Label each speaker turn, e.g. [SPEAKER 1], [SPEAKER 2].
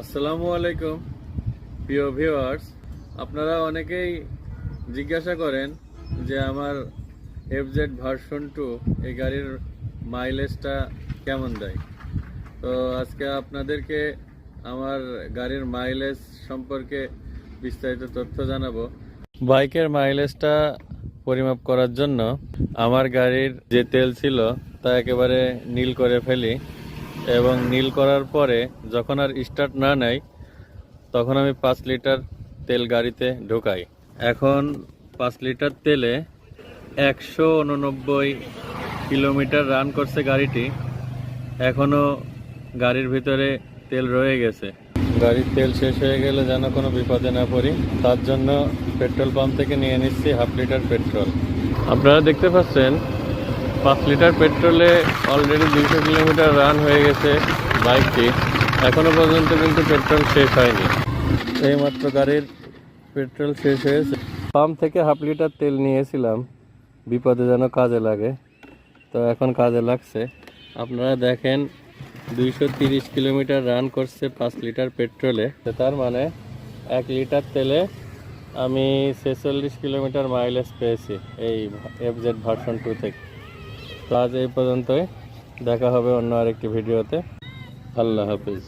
[SPEAKER 1] আসসালামু আলাইকুম প্রিয় ভিউয়ার্স, আপনারা অনেকেই জিজ্ঞাসা করেন যে আমার এফজেড ভার্সন 2 এই গাড়ির মাইলেজটা কেমন দেয়। তো আজকে আপনাদেরকে আমার গাড়ির মাইলেজ সম্পর্কে বিস্তারিত তথ্য জানাবো। বাইকের মাইলেজটা পরিমাপ করার জন্য আমার গাড়ির যে তেল ছিল তা একেবারে নীল করে ফেলি এবং নীল করার পরে যখন আর স্টার্ট না নেয় তখন আমি 5 লিটার তেল গাড়িতে ঢোকাই। এখন 5 লিটার তেলে 189 কিলোমিটার রান করছে গাড়িটি। এখনও গাড়ির ভিতরে তেল রয়ে গেছে। গাড়ির তেল শেষ হয়ে গেলে যেন কোনো বিপদে না পড়ি, তার জন্য পেট্রোল পাম্প থেকে নিয়ে নিচ্ছি 1/2 লিটার পেট্রোল। আপনারা দেখতে পাচ্ছেন 5 লিটার পেট্রোলে অলরেডি 200 কিলোমিটার রান হয়ে গেছে বাইকটি। এখনো পর্যন্ত কিন্তু পেট্রোল শেষ হয়নি। এইমাত্র গাড়ির পেট্রোল শেষ হয়েছে। পাম্প থেকে 1/2 লিটার তেল নিয়েছিলাম বিপদে যেন কাজে লাগে, তো এখন কাজে লাগছে। আপনারা দেখেন 230 কিলোমিটার রান করছে 5 লিটার পেট্রোলে। তার মানে 1 লিটার তেলে আমি 46 কিলোমিটার মাইলেজ পেয়েছি এই এফজেড ভার্সন 2 থেকে। তো আজ এই পর্যন্তই, দেখা হবে অন্য আরেকটি ভিডিওতে। আল্লাহ হাফিজ।